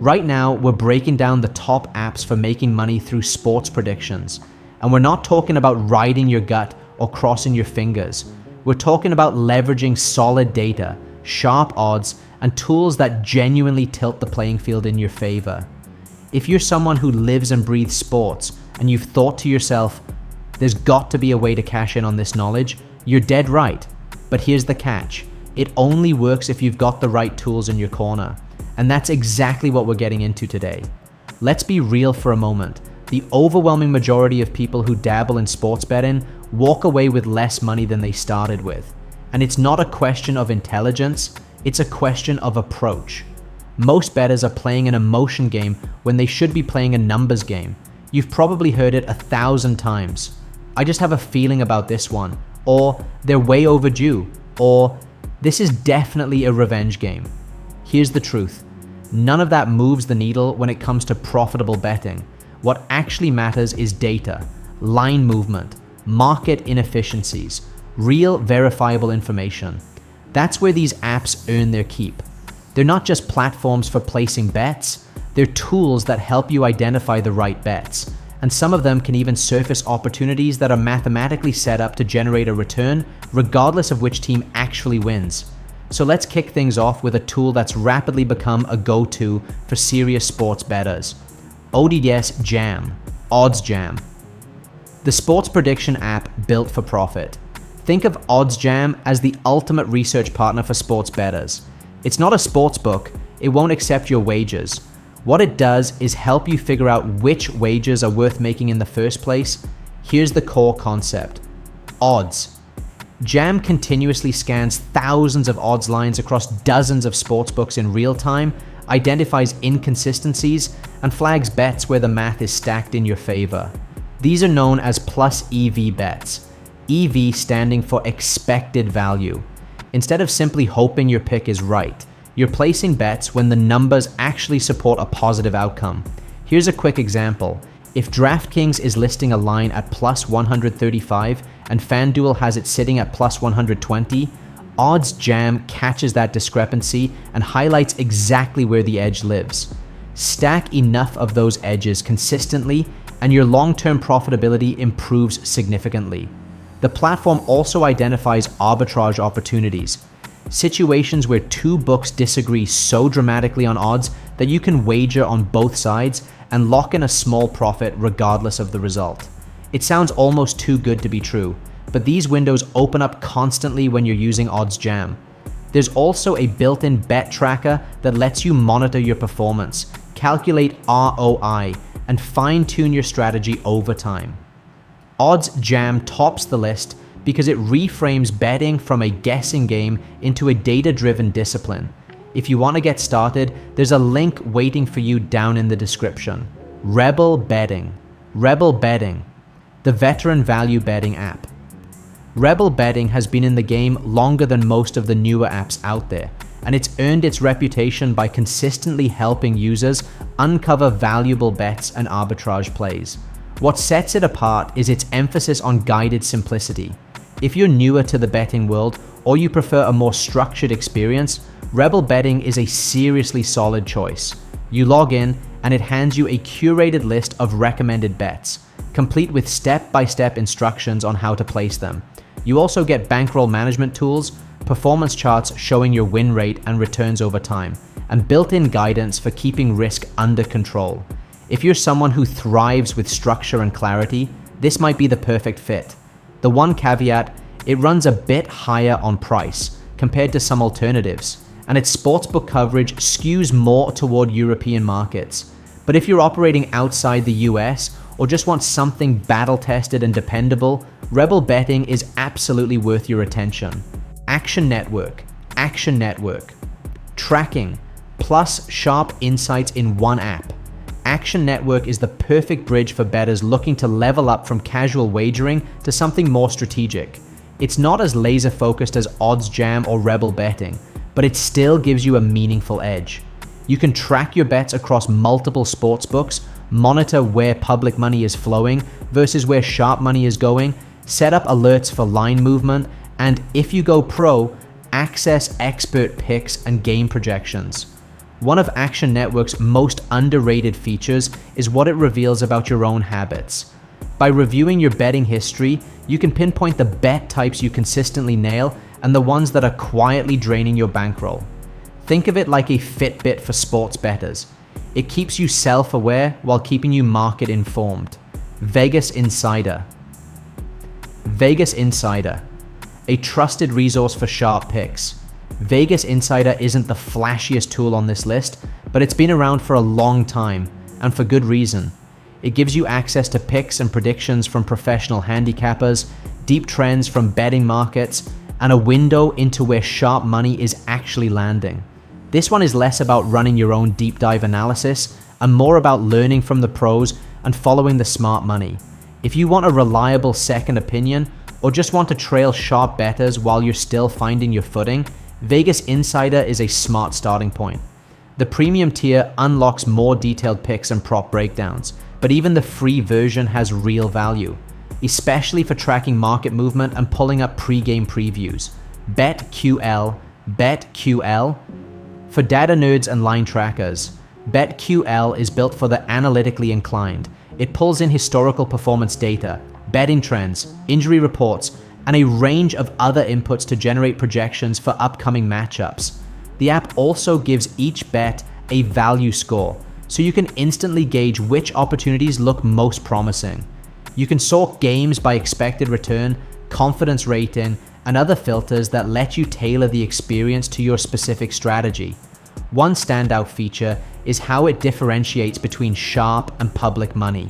Right now, we're breaking down the top apps for making money through sports predictions. And we're not talking about riding your gut or crossing your fingers. We're talking about leveraging solid data, sharp odds, and tools that genuinely tilt the playing field in your favor. If you're someone who lives and breathes sports, and you've thought to yourself, there's got to be a way to cash in on this knowledge, you're dead right. But here's the catch. It only works if you've got the right tools in your corner. And that's exactly what we're getting into today. Let's be real for a moment. The overwhelming majority of people who dabble in sports betting walk away with less money than they started with. And it's not a question of intelligence, it's a question of approach. Most bettors are playing an emotion game when they should be playing a numbers game. You've probably heard it 1,000 times. I just have a feeling about this one, or they're way overdue, or this is definitely a revenge game. Here's the truth. None of that moves the needle when it comes to profitable betting. What actually matters is data, line movement, market inefficiencies, real verifiable information. That's where these apps earn their keep. They're not just platforms for placing bets, they're tools that help you identify the right bets. And some of them can even surface opportunities that are mathematically set up to generate a return, regardless of which team actually wins. So let's kick things off with a tool that's rapidly become a go-to for serious sports bettors. OddsJam, OddsJam. The sports prediction app built for profit. Think of OddsJam as the ultimate research partner for sports bettors. It's not a sports book, it won't accept your wagers. What it does is help you figure out which wagers are worth making in the first place. Here's the core concept. Odds. Jam continuously scans thousands of odds lines across dozens of sportsbooks in real time, identifies inconsistencies, and flags bets where the math is stacked in your favor. These are known as plus EV bets. EV standing for expected value. Instead of simply hoping your pick is right, you're placing bets when the numbers actually support a positive outcome. Here's a quick example. If DraftKings is listing a line at plus 135 and FanDuel has it sitting at plus 120, OddsJam catches that discrepancy and highlights exactly where the edge lives. Stack enough of those edges consistently and your long-term profitability improves significantly. The platform also identifies arbitrage opportunities, situations where two books disagree so dramatically on odds that you can wager on both sides and lock in a small profit regardless of the result. It sounds almost too good to be true, but these windows open up constantly when you're using OddsJam. There's also a built-in bet tracker that lets you monitor your performance, calculate ROI, and fine-tune your strategy over time. OddsJam tops the list because it reframes betting from a guessing game into a data-driven discipline. If you want to get started, there's a link waiting for you down in the description. Rebel Betting, the veteran value betting app. Rebel Betting has been in the game longer than most of the newer apps out there, and it's earned its reputation by consistently helping users uncover valuable bets and arbitrage plays. What sets it apart is its emphasis on guided simplicity. If you're newer to the betting world or you prefer a more structured experience, Rebel Betting is a seriously solid choice. You log in and it hands you a curated list of recommended bets, complete with step-by-step instructions on how to place them. You also get bankroll management tools, performance charts showing your win rate and returns over time, and built-in guidance for keeping risk under control. If you're someone who thrives with structure and clarity, this might be the perfect fit. The one caveat, it runs a bit higher on price compared to some alternatives, and its sportsbook coverage skews more toward European markets. But if you're operating outside the US or just want something battle-tested and dependable, Rebel Betting is absolutely worth your attention. Action Network. Tracking, plus sharp insights in one app. Action Network is the perfect bridge for bettors looking to level up from casual wagering to something more strategic. It's not as laser-focused as OddsJam or Rebel Betting, but it still gives you a meaningful edge. You can track your bets across multiple sportsbooks, monitor where public money is flowing versus where sharp money is going, set up alerts for line movement, and if you go pro, access expert picks and game projections. One of Action Network's most underrated features is what it reveals about your own habits. By reviewing your betting history, you can pinpoint the bet types you consistently nail and the ones that are quietly draining your bankroll. Think of it like a Fitbit for sports bettors. It keeps you self-aware while keeping you market informed. Vegas Insider. Vegas Insider, a trusted resource for sharp picks. Vegas Insider isn't the flashiest tool on this list, but it's been around for a long time, and for good reason. It gives you access to picks and predictions from professional handicappers, deep trends from betting markets, and a window into where sharp money is actually landing. This one is less about running your own deep dive analysis and more about learning from the pros and following the smart money. If you want a reliable second opinion or just want to trail sharp bettors while you're still finding your footing, Vegas Insider is a smart starting point. The premium tier unlocks more detailed picks and prop breakdowns, but even the free version has real value, especially for tracking market movement and pulling up pre-game previews. BetQL. For data nerds and line trackers, BetQL is built for the analytically inclined. It pulls in historical performance data, betting trends, injury reports, and a range of other inputs to generate projections for upcoming matchups. The app also gives each bet a value score, so you can instantly gauge which opportunities look most promising. You can sort games by expected return, confidence rating, and other filters that let you tailor the experience to your specific strategy. One standout feature is how it differentiates between sharp and public money,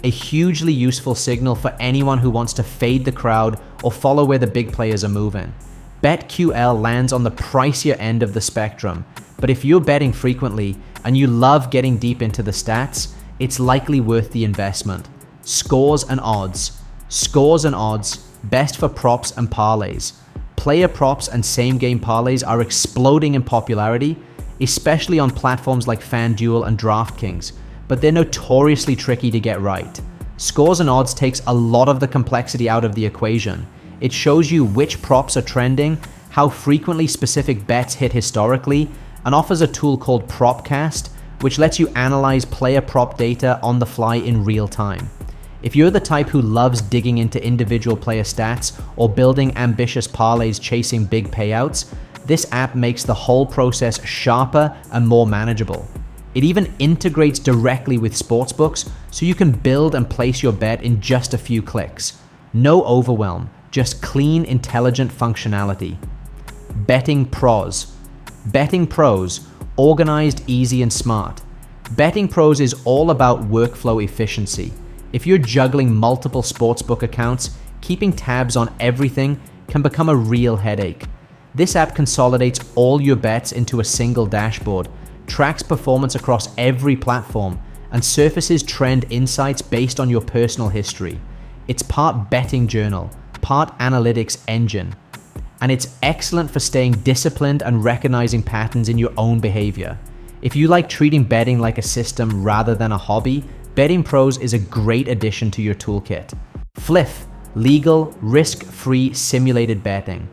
a hugely useful signal for anyone who wants to fade the crowd or follow where the big players are moving. BetQL lands on the pricier end of the spectrum, but if you're betting frequently and you love getting deep into the stats, it's likely worth the investment. Scores and odds, best for props and parlays. Player props and same-game parlays are exploding in popularity, especially on platforms like FanDuel and DraftKings, but they're notoriously tricky to get right. Scores and odds takes a lot of the complexity out of the equation. It shows you which props are trending, how frequently specific bets hit historically, and offers a tool called Propcast, which lets you analyze player prop data on the fly in real time. If you're the type who loves digging into individual player stats or building ambitious parlays chasing big payouts, this app makes the whole process sharper and more manageable. It even integrates directly with sportsbooks, so you can build and place your bet in just a few clicks. No overwhelm, just clean, intelligent functionality. Betting Pros, organized, easy, and smart. Betting Pros is all about workflow efficiency. If you're juggling multiple sportsbook accounts, keeping tabs on everything can become a real headache. This app consolidates all your bets into a single dashboard, tracks performance across every platform, and surfaces trend insights based on your personal history. It's part betting journal, part analytics engine, and it's excellent for staying disciplined and recognizing patterns in your own behavior. If you like treating betting like a system rather than a hobby, Betting Pros is a great addition to your toolkit. Fliff, legal, risk-free simulated betting.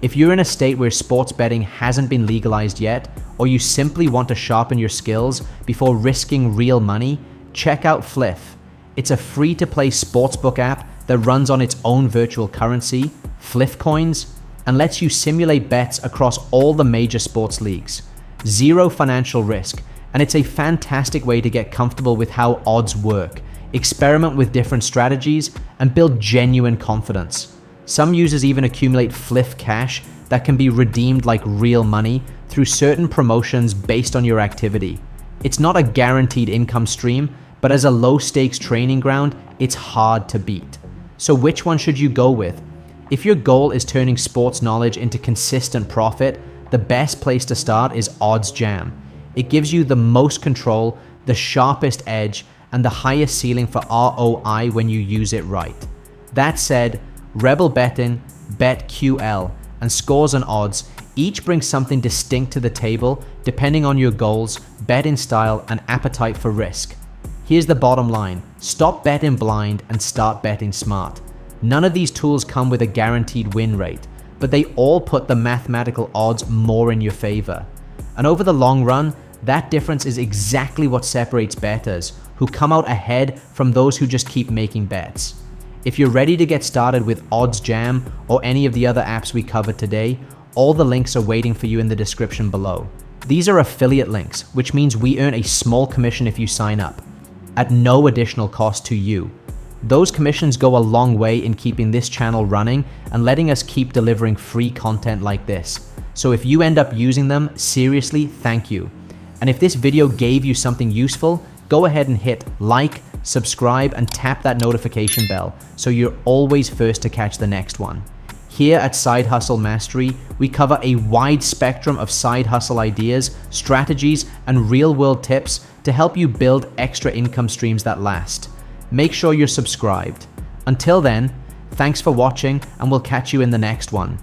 If you're in a state where sports betting hasn't been legalized yet, or you simply want to sharpen your skills before risking real money, check out Fliff. It's a free-to-play sportsbook app that runs on its own virtual currency, Fliff Coins, and lets you simulate bets across all the major sports leagues. Zero financial risk, and it's a fantastic way to get comfortable with how odds work, experiment with different strategies, and build genuine confidence. Some users even accumulate Fliff cash that can be redeemed like real money through certain promotions based on your activity. It's not a guaranteed income stream, but as a low-stakes training ground, it's hard to beat. So which one should you go with? If your goal is turning sports knowledge into consistent profit, the best place to start is OddsJam. It gives you the most control, the sharpest edge, and the highest ceiling for ROI when you use it right. That said, Rebel Betting, BetQL, and Scores and Odds each bring something distinct to the table depending on your goals, betting style, and appetite for risk. Here's the bottom line: stop betting blind and start betting smart. None of these tools come with a guaranteed win rate, but they all put the mathematical odds more in your favor. And over the long run, That difference is exactly what separates bettors who come out ahead from those who just keep making bets. If you're ready to get started with OddsJam or any of the other apps we covered today, all the links are waiting for you in the description below. These are affiliate links, which means we earn a small commission if you sign up, at no additional cost to you. Those commissions go a long way in keeping this channel running and letting us keep delivering free content like this. So if you end up using them, seriously, thank you. And if this video gave you something useful, go ahead and hit like, subscribe, and tap that notification bell so you're always first to catch the next one. Here at Side Hustle Mastery, we cover a wide spectrum of side hustle ideas, strategies, and real-world tips to help you build extra income streams that last. Make sure you're subscribed. Until then, thanks for watching, and we'll catch you in the next one.